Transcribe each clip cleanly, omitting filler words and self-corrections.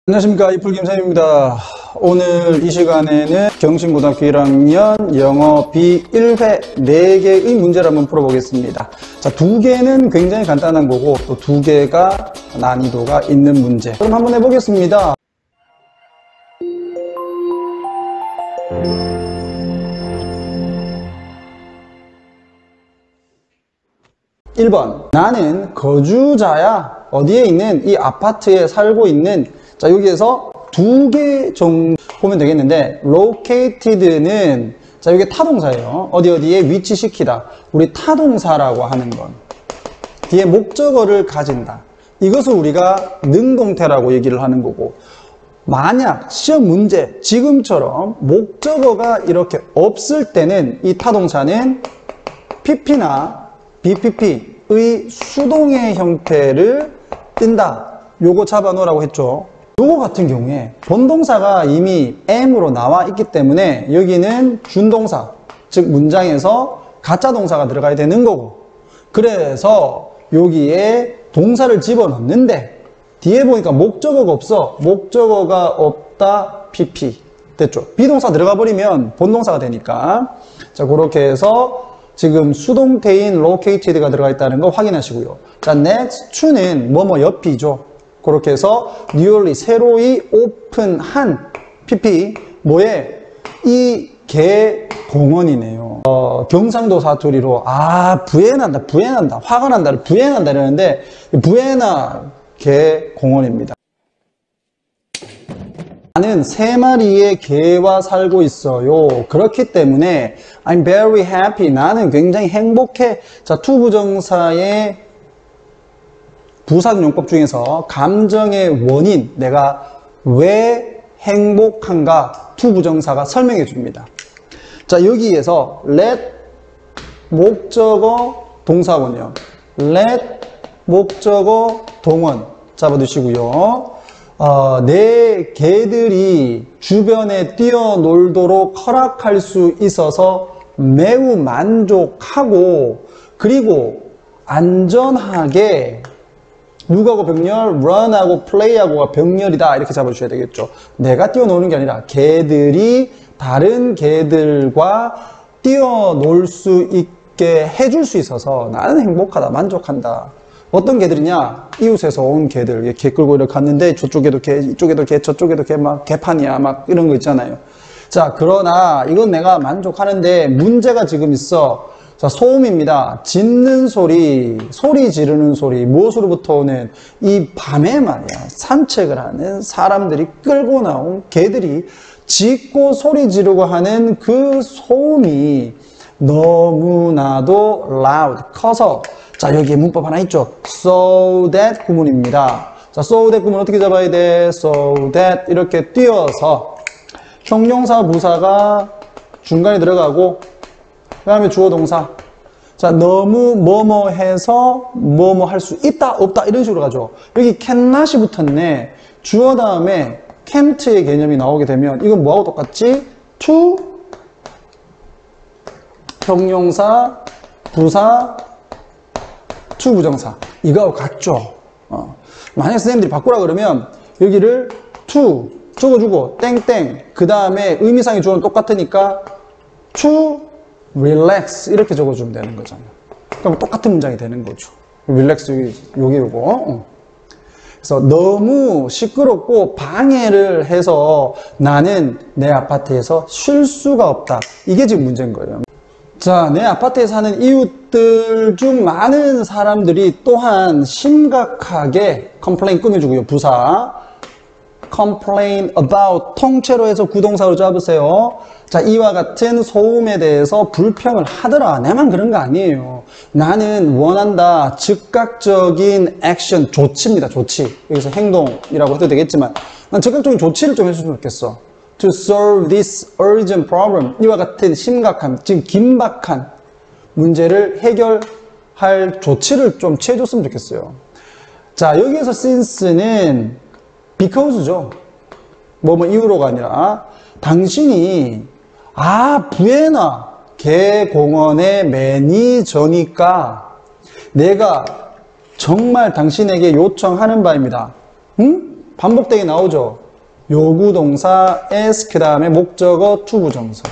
안녕하십니까, 이풀김쌤입니다. 오늘 이 시간에는 경신고등학교 1학년 영어 B1회 4개의 문제를 한번 풀어보겠습니다. 자, 2개는 굉장히 간단한 거고 또 2개가 난이도가 있는 문제. 그럼 한번 해보겠습니다. 1번, 나는 거주자야. 어디에 있는 이 아파트에 살고 있는, 자, 여기에서 2개 정도 보면 되겠는데, located는, 자, 이게 타동사예요. 어디에 위치시키다. 우리 타동사라고 하는 건 뒤에 목적어를 가진다. 이것을 우리가 능동태라고 얘기를 하는 거고, 만약 시험 문제 지금처럼 목적어가 이렇게 없을 때는 이 타동사는 pp나 BPP의 수동의 형태를 띈다. 요거 잡아놓으라고 했죠. 요거 같은 경우에 본동사가 이미 am으로 나와 있기 때문에 여기는 준동사, 즉 문장에서 가짜 동사가 들어가야 되는 거고, 그래서 여기에 동사를 집어넣는데 뒤에 보니까 목적어가 없어. 목적어가 없다. PP 됐죠. 비동사 들어가 버리면 본동사가 되니까, 자, 그렇게 해서 지금 수동태인 located가 들어가 있다는 거 확인하시고요. 자, next to는 뭐뭐 옆이죠. 그렇게 해서 newly 새로이 오픈한 PP 뭐에 이 개 공원이네요. 경상도 사투리로 부해난다 화가 난다를 부해난다 이러는데 부해나 개 공원입니다. 나는 3마리의 개와 살고 있어요. 그렇기 때문에 I'm very happy. 나는 굉장히 행복해. 자, 투부정사의 부사용법 중에서 감정의 원인, 내가 왜 행복한가 투부정사가 설명해 줍니다. 자, 여기에서 let 목적어 동사군요. let 목적어 동원 잡아두시고요. 내 개들이 주변에 뛰어놀도록 허락할 수 있어서 매우 만족하고, 그리고 안전하게 누구하고 병렬? run하고 play하고가 병렬이다. 이렇게 잡아주셔야 되겠죠. 내가 뛰어노는 게 아니라 개들이 다른 개들과 뛰어놀 수 있게 해줄 수 있어서 나는 행복하다, 만족한다. 어떤 개들이냐? 이웃에서 온 개들. 개 끌고 이렇게 갔는데 저쪽에도 개, 이쪽에도 개, 저쪽에도 개, 막 개판이야. 막 이런 거 있잖아요. 자, 그러나 이건 내가 만족하는데 문제가 지금 있어. 자, 소음입니다. 짖는 소리, 소리 지르는 소리. 무엇으로부터 오는? 이 밤에 말이야. 산책을 하는 사람들이 끌고 나온 개들이 짖고 소리 지르고 하는 그 소음이 너무나도 loud, 커서, 자, 여기에 문법 하나 있죠. So that 구문입니다. 자, so that 구문 어떻게 잡아야 돼? So that 이렇게 띄어서 형용사 부사가 중간에 들어가고 그 다음에 주어 동사. 자, 너무 뭐뭐 해서 뭐뭐 할 수 있다 없다 이런 식으로 가죠. 여기 cannot이 붙었네. 주어 다음에 can't의 개념이 나오게 되면 이건 뭐하고 똑같지? to 형용사 부사 to 부정사 이거하고 같죠. 만약 선생님들이 바꾸라 그러면 여기를 to 적어주고 땡땡 그 다음에 의미상의 주어는 똑같으니까 to relax 이렇게 적어주면 되는 거잖아. 그럼 똑같은 문장이 되는 거죠. relax 요거. 그래서 너무 시끄럽고 방해를 해서 나는 내 아파트에서 쉴 수가 없다. 이게 지금 문제인 거예요. 자, 내 아파트에 사는 이웃들 중 많은 사람들이 또한 심각하게 complain 꾸며주고요. 부사 complain about 통째로 해서 구동사로 잡으세요. 자, 이와 같은 소음에 대해서 불평을 하더라. 내만 그런 거 아니에요. 나는 원한다. 즉각적인 액션, 조치입니다. 조치. 여기서 행동이라고 해도 되겠지만 난 즉각적인 조치를 좀 해줬으면 좋겠어. To solve this urgent problem. 이와 같은 심각한, 지금 긴박한 문제를 해결할 조치를 좀 취해줬으면 좋겠어요. 자, 여기에서 since는 because죠. 뭐 이유로가 아니라 당신이 부에나 개공원의 매니저니까 내가 정말 당신에게 요청하는 바입니다. 응? 반복되게 나오죠. 요구동사 as 그 다음에 목적어 to 부정사.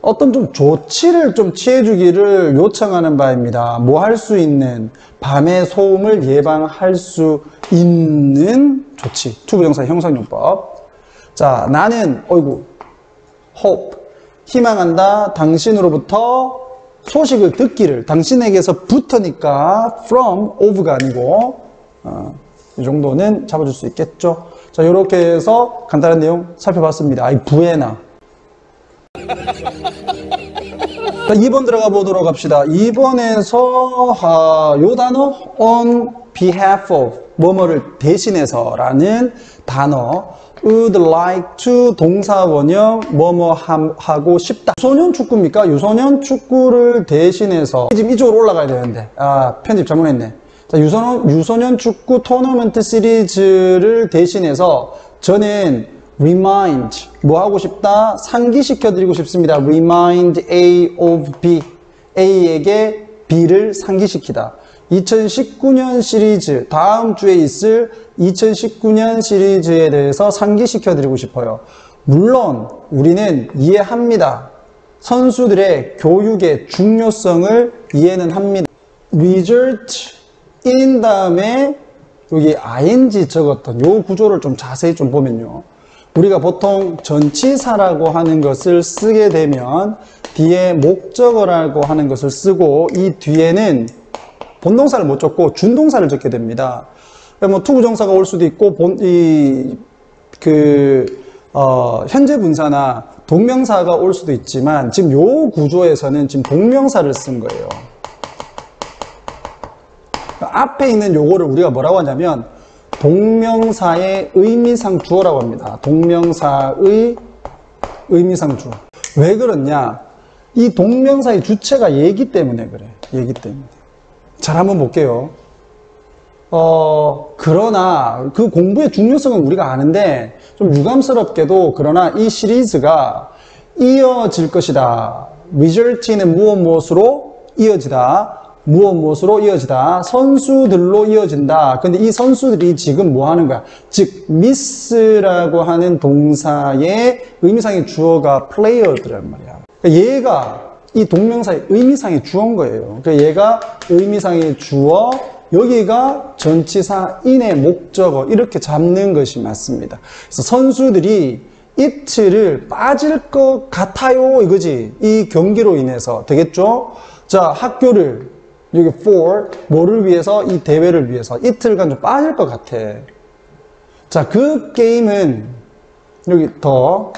어떤 좀 조치를 좀 취해주기를 요청하는 바입니다. 뭐 할 수 있는, 밤의 소음을 예방할 수 있는 조치. to 부정사의 형상용법. 자, 나는 hope, 희망한다. 당신으로부터 소식을 듣기를. 당신에게서부터니까 from, of가 아니고 이 정도는 잡아줄 수 있겠죠. 자, 이렇게 해서 간단한 내용 살펴봤습니다. 부에나. 자, 2번 들어가 보도록 합시다. 2번에서 요 단어 on behalf of, 뭐뭐를 대신해서 라는 단어, would like to 동사 원형 뭐뭐 하고 싶다. 유소년 축구입니까? 유소년 축구를 대신해서 지금 이쪽으로 올라가야 되는데 편집 잘못했네. 자, 유소년 축구 토너먼트 시리즈를 대신해서 저는 remind, 뭐 하고 싶다? 상기시켜 드리고 싶습니다. remind A of B, A에게 B를 상기시키다. 2019년 시리즈, 다음 주에 있을 2019년 시리즈에 대해서 상기시켜 드리고 싶어요. 물론 우리는 이해합니다. 선수들의 교육의 중요성을 이해는 합니다. result in 다음에 여기 ing 적었던 요 구조를 좀 자세히 좀 보면요. 우리가 보통 전치사라고 하는 것을 쓰게 되면 뒤에 목적어라고 하는 것을 쓰고 이 뒤에는 본동사를 못 적고 준동사를 적게 됩니다. 뭐 투부정사가 올 수도 있고 현재 분사나 동명사가 올 수도 있지만 지금 요 구조에서는 지금 동명사를 쓴 거예요. 앞에 있는 요거를 우리가 뭐라고 하냐면 동명사의 의미상 주어라고 합니다. 동명사의 의미상 주어. 왜 그렇냐? 이 동명사의 주체가 얘기 때문에 그래. 얘기 때문에. 잘 한번 볼게요. 그러나 그 공부의 중요성은 우리가 아는데 좀 유감스럽게도 그러나 이 시리즈가 이어질 것이다. result는 무엇으로 이어지다. 무엇으로 이어지다. 선수들로 이어진다. 근데 이 선수들이 지금 뭐 하는 거야? 즉 miss라고 하는 동사의 의미상의 주어가 player들란 말이야. 그러니까 얘가 이 동명사의 의미상의 주어인 거예요. 그러니까 얘가 의미상의 주어, 여기가 전치사 in의 목적어 이렇게 잡는 것이 맞습니다. 그래서 선수들이 it를 빠질 것 같아요 이거지. 이 경기로 인해서 되겠죠? 자, 학교를 여기 for 뭐를 위해서? 이 대회를 위해서 이틀간 좀 빠질 것 같아. 자, 그 게임은 여기 더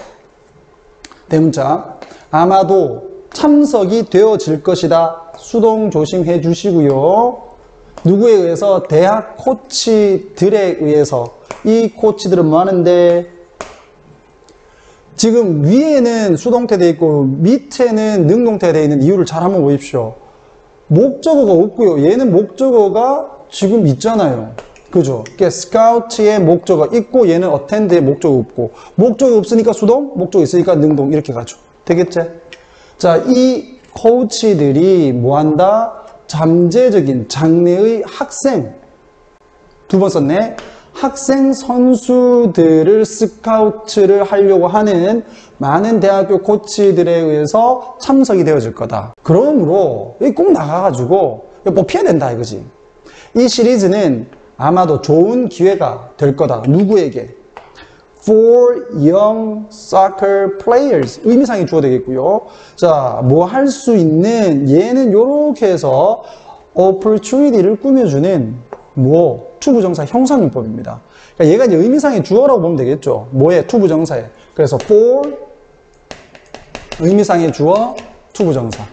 대문자 아마도 참석이 되어질 것이다. 수동 조심해 주시고요. 누구에 의해서? 대학 코치들에 의해서. 이 코치들은 뭐 하는데 지금 위에는 수동태 돼 있고 밑에는 능동태가 돼 있는 이유를 잘 한번 보십시오. 목적어가 없고요. 얘는 목적어가 지금 있잖아요. 그죠? 그러니까 스카우트의 목적어 있고 얘는 어텐드의 목적어 없고 목적어 없으니까 수동, 목적어 있으니까 능동 이렇게 가죠. 되겠지? 자, 이 코치들이 뭐한다? 잠재적인 장래의 학생 두 번 썼네. 학생 선수들을 스카우트를 하려고 하는 많은 대학교 코치들에 의해서 참석이 되어질 거다. 그러므로 꼭 나가가지고 뽑혀야 된다 이거지. 이 시리즈는 아마도 좋은 기회가 될 거다. 누구에게? For young soccer players. 의미상이 주어 되겠고요. 자, 뭐 할 수 있는 얘는 요렇게 해서 opportunity를 꾸며주는 투부정사 형상문법입니다. 그러니까 얘가 이제 의미상의 주어라고 보면 되겠죠. 뭐에? 투부정사에. 그래서 for 의미상의 주어 투부정사.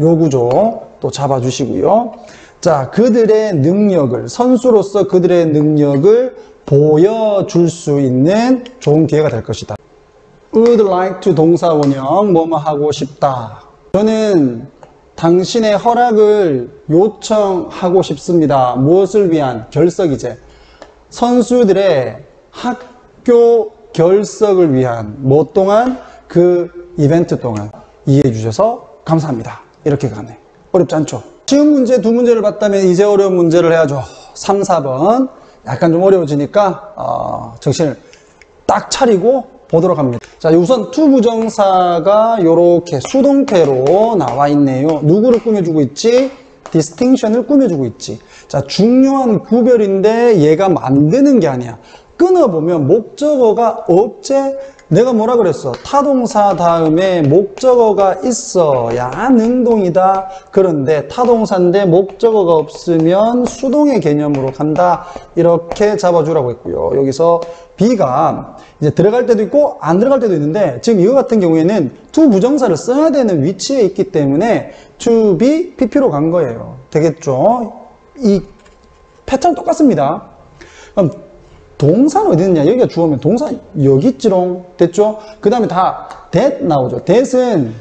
요 구조 또 잡아주시고요. 자, 그들의 능력을 선수로서 그들의 능력을 보여줄 수 있는 좋은 기회가 될 것이다. would like to 동사 원형 뭐뭐 하고 싶다. 저는 당신의 허락을 요청하고 싶습니다. 무엇을 위한? 결석이제. 선수들의 학교 결석을 위한 뭐 동안? 그 이벤트 동안. 이해해 주셔서 감사합니다. 이렇게 가네. 어렵지 않죠? 쉬운 문제 두 문제를 봤다면 이제 어려운 문제를 해야죠. 3, 4번. 약간 좀 어려워지니까 정신을 딱 차리고 보도록 합니다. 자, 우선 to 부정사가 이렇게 수동태로 나와 있네요. 누구를 꾸며주고 있지? distinction을 꾸며주고 있지. 자, 중요한 구별인데 얘가 만드는 게 아니야. 끊어보면 목적어가 없제? 내가 뭐라 그랬어? 타동사 다음에 목적어가 있어야 능동이다. 그런데 타동사인데 목적어가 없으면 수동의 개념으로 간다. 이렇게 잡아주라고 했고요. 여기서 B가 이제 들어갈 때도 있고 안 들어갈 때도 있는데 지금 이거 같은 경우에는 to 부정사를 써야 되는 위치에 있기 때문에 to be, pp로 간 거예요. 되겠죠? 이 패턴 똑같습니다. 그럼 동사는 어디 있느냐? 여기가 주어면 동사 여기 있지롱. 됐죠? 그 다음에 다 that 나오죠. that은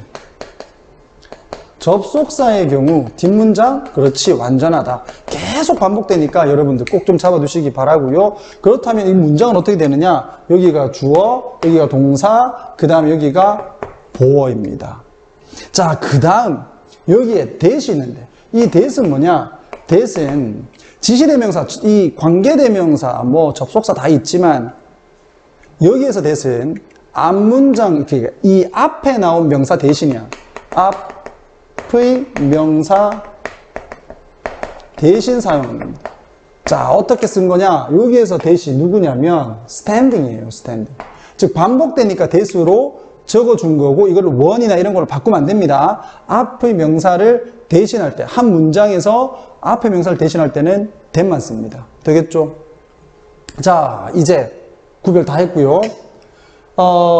접속사의 경우 뒷문장 그렇지 완전하다. 계속 반복되니까 여러분들 꼭 좀 잡아두시기 바라고요. 그렇다면 이 문장은 어떻게 되느냐? 여기가 주어, 여기가 동사, 그 다음에 여기가 보어입니다. 자, 그 다음 여기에 that이 있는데 이 that은 뭐냐? that은 지시대명사, 이 관계대명사, 뭐 접속사 다 있지만 여기에서 that은 앞문장, 이 앞에 나온 명사 대신이야. 앞의 명사 대신 사용합니다. 자, 어떻게 쓴 거냐? 여기에서 that이 누구냐면 standing이에요. standing. 즉 반복되니까 that으로 적어준 거고 이거를 원이나 이런 걸로 바꾸면 안 됩니다. 앞의 명사를 대신할 때, 한 문장에서 앞의 명사를 대신할 때는 that만 씁니다. 되겠죠? 자, 이제 구별 다 했고요.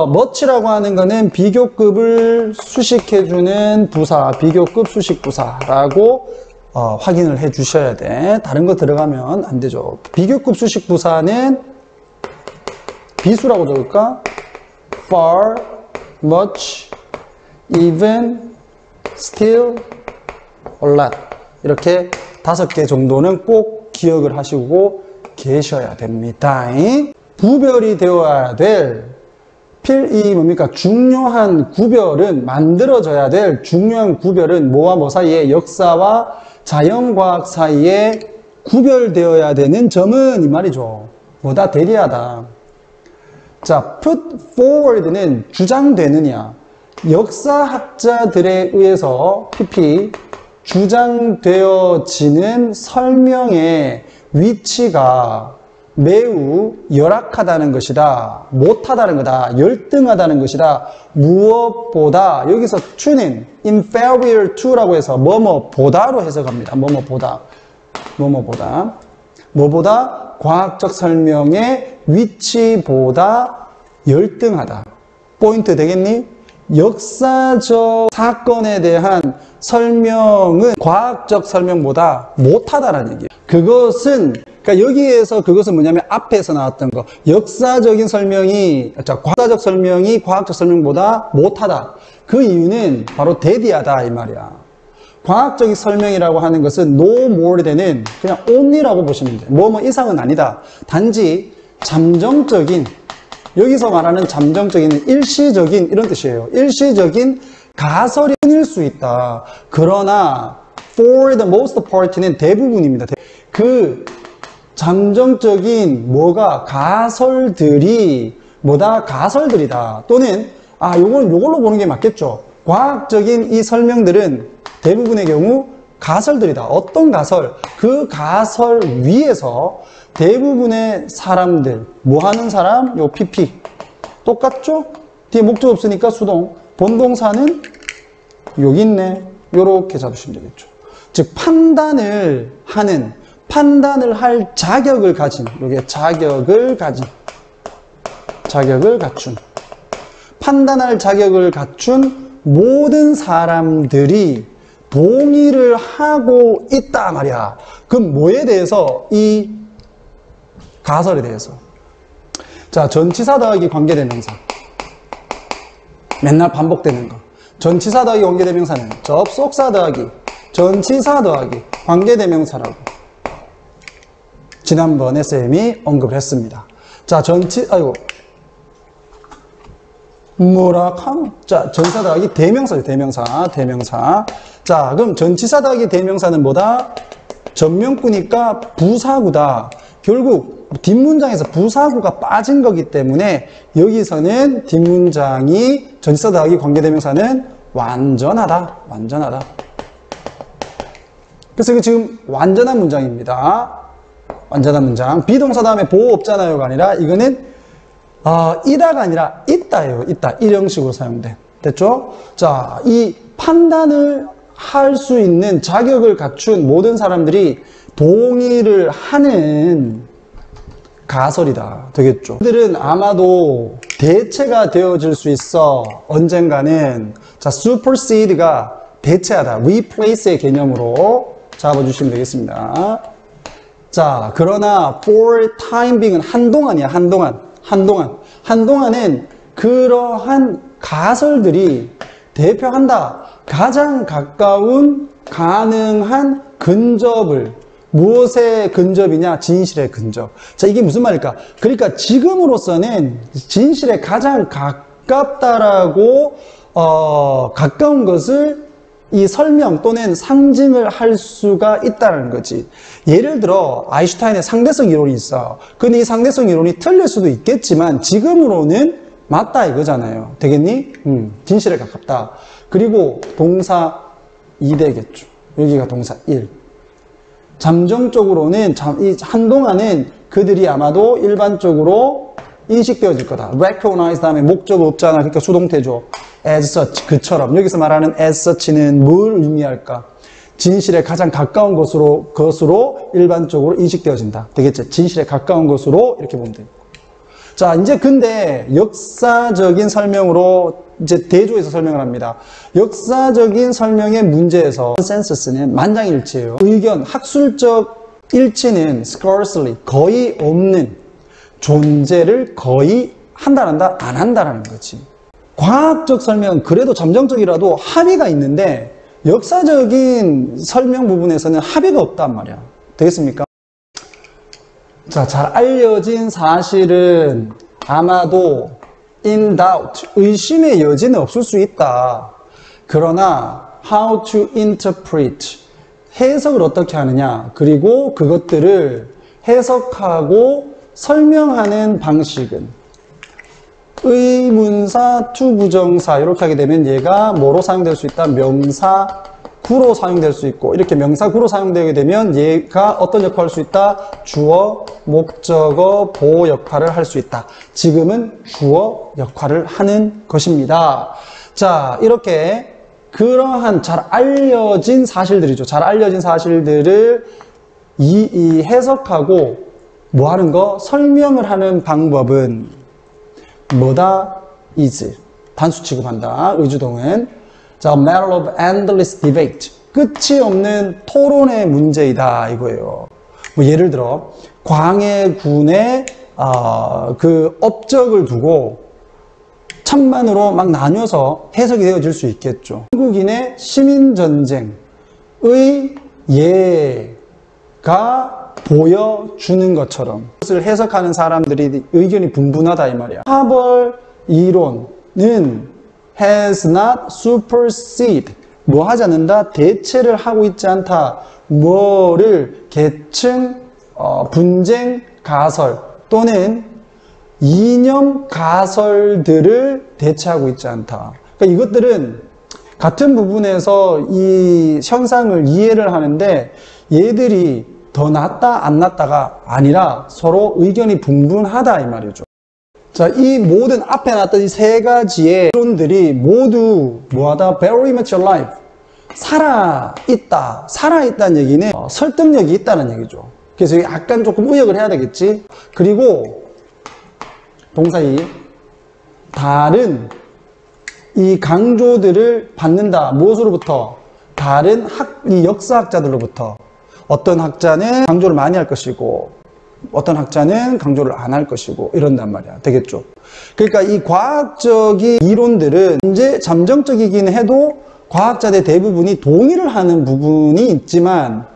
much라고 하는 거는 비교급을 수식해주는 부사, 비교급 수식부사라고 확인을 해 주셔야 돼. 다른 거 들어가면 안 되죠. 비교급 수식부사는 비수라고 적을까? far, much, even, still, a lot. 이렇게 5개 정도는 꼭 기억을 하시고 계셔야 됩니다. 구별이 되어야 될 이 뭡니까? 중요한 구별은 만들어져야 될 중요한 구별은 뭐와 뭐 사이에 역사와 자연과학 사이에 구별되어야 되는 점은 이 말이죠. 뭐다? 대리하다. 자, put forward는 주장되느냐. 역사학자들에 의해서 PP 주장되어지는 설명의 위치가 매우 열악하다는 것이다. 못하다는 거다. 열등하다는 것이다. 무엇보다 여기서 to는 inferior to라고 해서 뭐뭐보다로 해석합니다. 뭐뭐보다. 뭐뭐보다. 뭐보다 과학적 설명의 위치보다 열등하다. 포인트 되겠니? 역사적 사건에 대한 설명은 과학적 설명보다 못하다라는 얘기예요. 그것은 그러니까 여기에서 그것은 뭐냐면 앞에서 나왔던 거 역사적인 설명이 과학적 설명이 과학적 설명보다 못하다. 그 이유는 바로 대디하다 이 말이야. 과학적인 설명이라고 하는 것은 no more than은 그냥 only라고 보시면 돼요. 뭐 이상은 아니다. 단지 잠정적인 여기서 말하는 잠정적인 일시적인 이런 뜻이에요. 일시적인 가설이 뿐일 수 있다. 그러나 for the most part는 대부분입니다. 그 잠정적인 뭐가 가설들이 뭐다? 가설들이다. 또는 요걸로 보는 게 맞겠죠. 과학적인 이 설명들은 대부분의 경우 가설들이다. 어떤 가설? 그 가설 위에서 대부분의 사람들 뭐 하는 사람? 요 PP 똑같죠? 뒤에 목적 없으니까 수동. 본동사는 여기 있네. 요렇게 잡으시면 되겠죠. 즉 판단을 할 자격을 가진 요게 자격을 갖춘 판단할 자격을 갖춘 모든 사람들이 동의를 하고 있다 말이야. 그럼 뭐에 대해서? 이 가설에 대해서. 자, 전치사 더하기 관계대명사. 맨날 반복되는 거. 전치사 더하기 관계대명사는 접속사 더하기 전치사 더하기 관계대명사라고 지난번에 쌤이 언급을 했습니다. 자, 뭐라 카노? 자, 전치사 더하기 대명사죠. 대명사. 자, 그럼 전치사 더하기 대명사는 뭐다? 전명구니까 부사구다. 결국 뒷문장에서 부사구가 빠진 거기 때문에 여기서는 뒷문장이 전치사 더하기 관계대명사는 완전하다. 완전하다. 그래서 이거 지금 완전한 문장입니다. 완전한 문장. 비동사 다음에 보호 없잖아요가 아니라 이거는 이다가 아니라 있다예요. 있다. 이 형식으로 사용돼. 됐죠? 자, 이 판단을 할 수 있는 자격을 갖춘 모든 사람들이 동의를 하는 가설이다. 되겠죠? 그들은 아마도 대체가 되어질 수 있어. 언젠가는. 자, supersede가 대체하다. replace의 개념으로 잡아주시면 되겠습니다. 자, 그러나 for time being은 한동안이야. 한동안은 그러한 가설들이 대표한다. 가장 가까운 가능한 근접을, 무엇의 근접이냐? 진실의 근접. 자, 이게 무슨 말일까? 그러니까 지금으로서는 진실에 가장 가깝다라고 가까운 것을 이 설명 또는 상징을 할 수가 있다는 거지. 예를 들어 아인슈타인의 상대성 이론이 있어. 근데 이 상대성 이론이 틀릴 수도 있겠지만 지금으로는 맞다 이거잖아요. 되겠니? 진실에 가깝다. 그리고 동사 2되겠죠. 여기가 동사 1. 잠정적으로는 이 한동안은 그들이 아마도 일반적으로 인식되어질 거다. recognize 다음에 목적 없잖아. 그러니까 수동태죠. as such, 그처럼. 여기서 말하는 as such는 뭘 의미할까? 진실에 가장 가까운 것으로 일반적으로 인식되어진다. 되겠죠? 진실에 가까운 것으로 이렇게 보면 돼요. 자, 이제 근데 역사적인 설명으로 이제 대조해서 설명을 합니다. 역사적인 설명의 문제에서 컨센서스는 만장일치예요. 의견, 학술적 일치는 scarcely, 거의 없는 존재를 거의 한다, 안 한다라는 거지. 과학적 설명은 그래도 잠정적이라도 합의가 있는데 역사적인 설명 부분에서는 합의가 없단 말이야. 되겠습니까? 자, 잘 알려진 사실은 아마도 in doubt, 의심의 여지는 없을 수 있다. 그러나 how to interpret, 해석을 어떻게 하느냐, 그리고 그것들을 해석하고 설명하는 방식은 의문사, 투부정사 이렇게 하게 되면 얘가 뭐로 사용될 수 있다? 명사, 구로 사용될 수 있고, 이렇게 명사, 구로 사용되게 되면 얘가 어떤 역할을 할 수 있다? 주어, 목적어, 보호 역할을 할 수 있다. 지금은 주어 역할을 하는 것입니다. 자, 이렇게 그러한 잘 알려진 사실들이죠. 잘 알려진 사실들을 해석하고 뭐 하는 거? 설명을 하는 방법은 뭐다? is. 단수 취급한다. 의주동은. 자, matter of endless debate. 끝이 없는 토론의 문제이다. 이거예요. 뭐 예를 들어, 광해군의 그 업적을 두고 찬반으로 막 나뉘어서 해석이 되어질 수 있겠죠. 한국인의 시민전쟁의 예가 보여주는 것처럼 그것을 해석하는 사람들이 의견이 분분하다 이 말이야. 하벌 이론은 has not supersede, 뭐 하지 않는다? 대체를 하고 있지 않다. 뭐를? 계층, 분쟁, 가설 또는 이념 가설들을 대체하고 있지 않다. 그러니까 이것들은 같은 부분에서 이 현상을 이해를 하는데 얘들이 더 낫다 안 낫다가 아니라 서로 의견이 분분하다 이 말이죠. 자, 이 모든 앞에 놨던 이 세 가지의 이론들이 모두 뭐하다? Very much alive. 살아있다. 살아있다는 얘기는 설득력이 있다는 얘기죠. 그래서 약간 조금 의역을 해야 되겠지. 그리고 동사 2. 다른 이 강조들을 받는다. 무엇으로부터? 다른 이 역사학자들로부터. 어떤 학자는 강조를 많이 할 것이고 어떤 학자는 강조를 안 할 것이고 이런단 말이야. 되겠죠? 그러니까 이 과학적인 이론들은 이제 잠정적이긴 해도 과학자들 대부분이 동의를 하는 부분이 있지만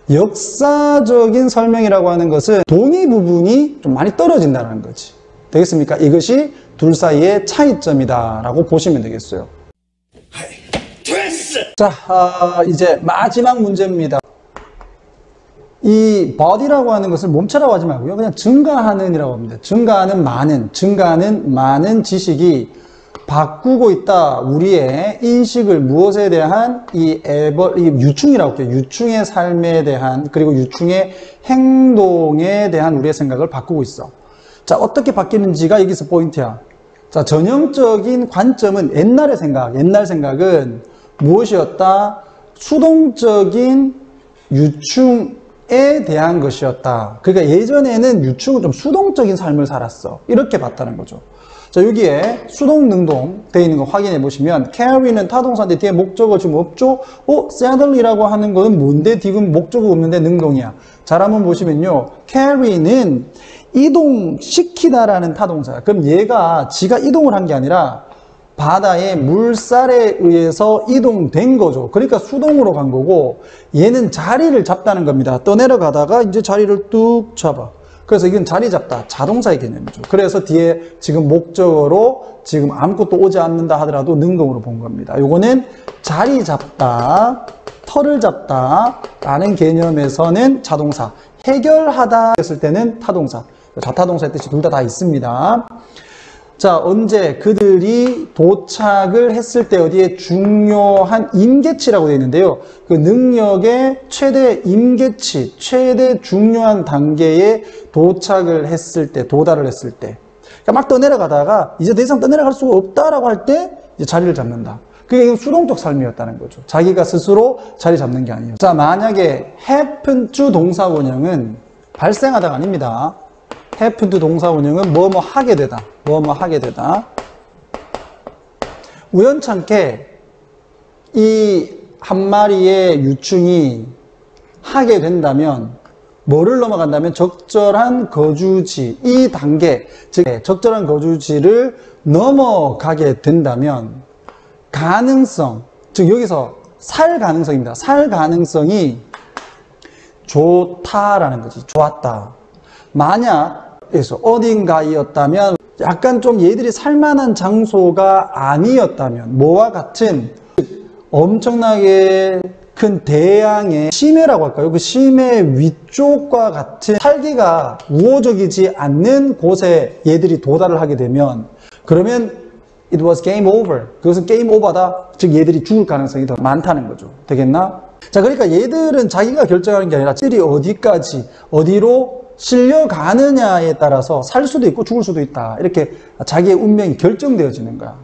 역사적인 설명이라고 하는 것은 동의 부분이 좀 많이 떨어진다는 거지. 되겠습니까? 이것이 둘 사이의 차이점이다 라고 보시면 되겠어요. 자, 이제 마지막 문제입니다. 이 body라고 하는 것을 몸체라고 하지 말고요. 그냥 증가하는 이라고 합니다. 증가하는 많은 지식이 바꾸고 있다. 우리의 인식을 무엇에 대한 이 유충이라고 할게요. 유충의 삶에 대한, 그리고 유충의 행동에 대한 우리의 생각을 바꾸고 있어. 자, 어떻게 바뀌는지가 여기서 포인트야. 자, 전형적인 관점은 옛날 생각은 무엇이었다? 수동적인 유충에 대한 것이었다. 그러니까 예전에는 유충은 좀 수동적인 삶을 살았어. 이렇게 봤다는 거죠. 자, 여기에 수동 능동 되어 있는 거 확인해 보시면 carry는 타동사인데 뒤에 목적어 지금 없죠? saddle이라고 하는 거는 뭔데? 지금 목적어 없는데 능동이야. 잘 한번 보시면요. carry는 이동시키다라는 타동사야. 그럼 얘가 지가 이동을 한 게 아니라 바다의 물살에 의해서 이동된 거죠. 그러니까 수동으로 간 거고, 얘는 자리를 잡다는 겁니다. 떠내려가다가 이제 자리를 뚝 잡아. 그래서 이건 자리 잡다, 자동사의 개념이죠. 그래서 뒤에 지금 목적어로 지금 아무것도 오지 않는다 하더라도 능동으로 본 겁니다. 요거는 자리 잡다, 털을 잡다 라는 개념에서는 자동사, 해결하다 했을 때는 타동사, 자타동사의 뜻이 둘 다 있습니다. 자, 언제 그들이 도착을 했을 때 어디에 중요한 임계치라고 되어 있는데요. 그 능력의 최대 임계치, 최대 중요한 단계에 도착을 했을 때, 도달을 했을 때. 그러니까 막 떠내려가다가 이제 더 이상 떠내려갈 수가 없다라고 할 때 이제 자리를 잡는다. 그게 수동적 삶이었다는 거죠. 자기가 스스로 자리 잡는 게 아니에요. 자, 만약에 happen to 동사 원형은 발생하다가 아닙니다. happen to 동사 원형은 뭐뭐 하게 되다. 뭐뭐 하게 되다. 우연찮게 이 한 마리의 유충이 하게 된다면, 뭐를 넘어간다면 적절한 거주지, 이 단계, 즉 적절한 거주지를 넘어가게 된다면 가능성, 즉 여기서 살 가능성입니다. 살 가능성이 좋다라는 거지. 좋았다. 만약 그래서 어딘가였다면, 약간 좀 얘들이 살만한 장소가 아니었다면, 뭐와 같은 엄청나게 큰 대양의 심해라고 할까요? 그 심해 위쪽과 같은 살기가 우호적이지 않는 곳에 얘들이 도달을 하게 되면, 그러면 it was game over. 그것은 게임 오버다. 즉 얘들이 죽을 가능성이 더 많다는 거죠. 되겠나? 자, 그러니까 얘들은 자기가 결정하는 게 아니라 얘들이 어디까지, 어디로 실려가느냐에 따라서 살 수도 있고 죽을 수도 있다. 이렇게 자기의 운명이 결정되어지는 거야.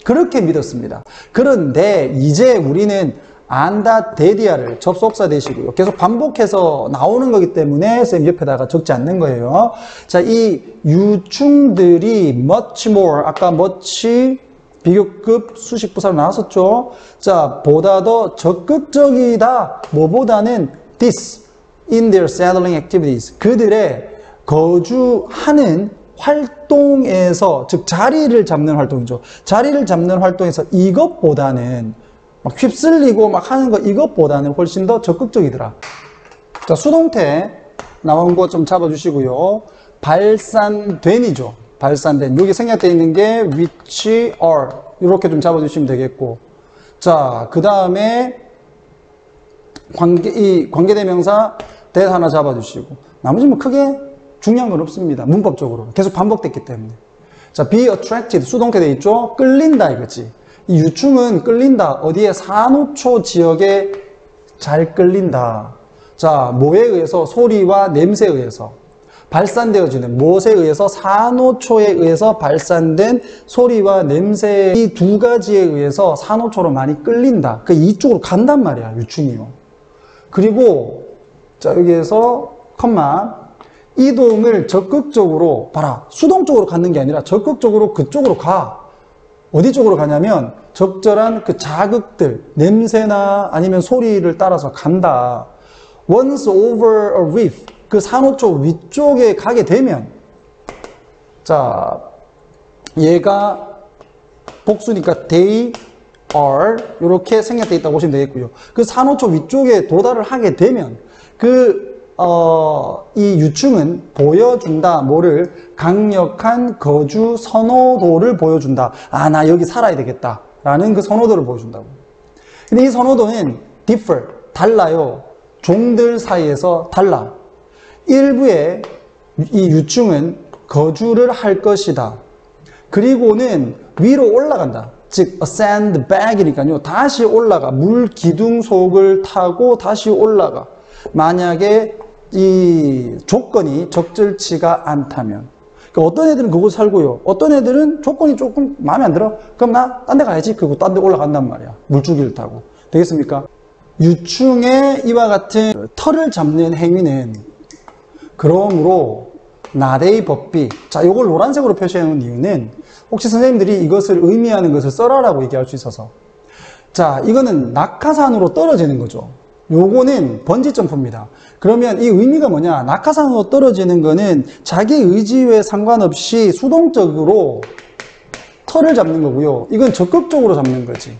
그렇게 믿었습니다. 그런데 이제 우리는 안다 데디아를 접속사 대시고요. 계속 반복해서 나오는 거기 때문에 쌤 옆에다가 적지 않는 거예요. 자, 이 유충들이 much more, 아까 much 비교급 수식부사로 나왔었죠. 자, 보다 더 적극적이다. 뭐보다는 this in their settling activities. 그들의 거주하는 활동에서, 즉 자리를 잡는 활동이죠. 자리를 잡는 활동에서 이것보다는 막 휩쓸리고 막 하는 거, 이것보다는 훨씬 더 적극적이더라. 자, 수동태 나온 거 좀 잡아주시고요. 발산된이죠. 발산된. 여기 생략되어 있는 게 which are. 이렇게 좀 잡아주시면 되겠고. 자, 그 다음에 이 관계대명사 that 하나 잡아주시고. 나머지 뭐 크게 중요한 건 없습니다. 문법적으로. 계속 반복됐기 때문에. 자, be attracted. 수동태 돼 있죠? 끌린다 이거지. 이 유충은 끌린다. 어디에? 산호초 지역에 잘 끌린다. 자, 뭐에 의해서? 소리와 냄새에 의해서. 발산되어지는 무엇에 의해서? 산호초에 의해서 발산된 소리와 냄새, 이 두 가지에 의해서 산호초로 많이 끌린다. 그 이쪽으로 간단 말이야, 유충이요. 그리고 자, 여기에서 컴마, 이동을 적극적으로, 봐라, 수동적으로 가는 게 아니라 적극적으로 그쪽으로 가. 어디 쪽으로 가냐면 적절한 그 자극들, 냄새나 아니면 소리를 따라서 간다. Once over a reef, 그 산호초 위쪽에 가게 되면, 자, 얘가 복수니까 they are 이렇게 생략되어 있다고 보시면 되겠고요. 그 산호초 위쪽에 도달을 하게 되면 이 유충은 보여준다. 뭐를? 강력한 거주 선호도를 보여준다. 아, 나 여기 살아야 되겠다. 라는 그 선호도를 보여준다고. 근데 이 선호도는 differ, 달라요. 종들 사이에서 달라. 일부의 이 유충은 거주를 할 것이다. 그리고는 위로 올라간다. 즉 ascend back이니까요. 다시 올라가. 물 기둥 속을 타고 다시 올라가. 만약에 이 조건이 적절치가 않다면. 그러니까 어떤 애들은 그곳 살고요. 어떤 애들은 조건이 조금 마음에 안 들어. 그럼 나 딴 데 가야지. 그리고 딴 데 올라간단 말이야. 물줄기를 타고. 되겠습니까? 유충의 이와 같은 털을 잡는 행위는 그러므로 나데이 법비. 자, 요걸 노란색으로 표시해 놓은 이유는 혹시 선생님들이 이것을 의미하는 것을 써라라고 얘기할 수 있어서. 자, 이거는 낙하산으로 떨어지는 거죠. 요거는 번지 점프입니다. 그러면 이 의미가 뭐냐? 낙하산으로 떨어지는 거는 자기 의지에 상관없이 수동적으로 털을 잡는 거고요. 이건 적극적으로 잡는 거지.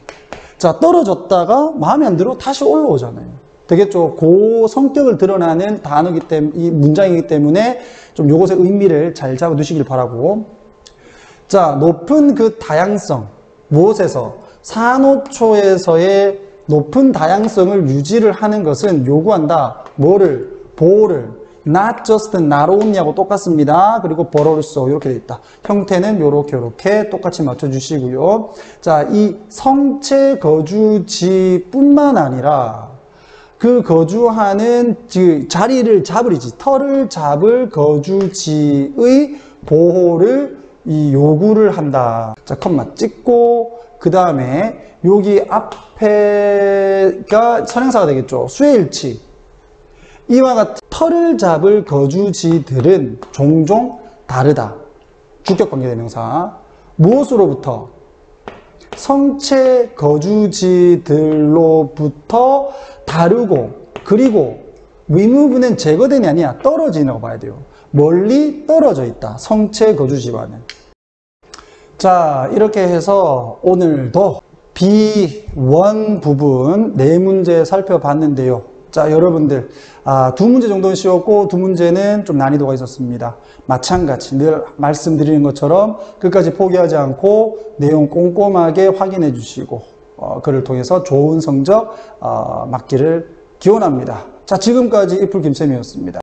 자, 떨어졌다가 마음에 안 들어 다시 올라오잖아요. 되겠죠? 그 성격을 드러나는 단어기 때문에, 이 문장이기 때문에 좀 요것의 의미를 잘 잡아 두시길 바라고. 자, 높은 그 다양성. 무엇에서? 산호초에서의 높은 다양성을 유지를 하는 것은 요구한다. 뭐를? 보호를. Not just, not only하고 똑같습니다. 그리고 but also 이렇게 돼 있다. 형태는 요렇게 똑같이 맞춰주시고요. 자, 이 성체 거주지뿐만 아니라 그 거주하는 자리를 잡으리지, 털을 잡을 거주지의 보호를 요구를 한다. 자, 컴마 찍고 그 다음에 여기 앞에가 선행사가 되겠죠. 수혜일치. 이와 같은 털을 잡을 거주지들은 종종 다르다. 주격관계대명사. 무엇으로부터? 성체 거주지들로부터 다르고, 그리고 remove는 제거된이 아니야. 떨어지라고 봐야 돼요. 멀리 떨어져 있다. 성체 거주지와는. 자, 이렇게 해서 오늘도 B1 부분 4문제 살펴봤는데요. 자, 여러분들 2문제 정도는 쉬웠고 2문제는 좀 난이도가 있었습니다. 마찬가지 늘 말씀드리는 것처럼 끝까지 포기하지 않고 내용 꼼꼼하게 확인해 주시고 그를 통해서 좋은 성적 맡기를 기원합니다. 자, 지금까지 이풀 김쌤이었습니다.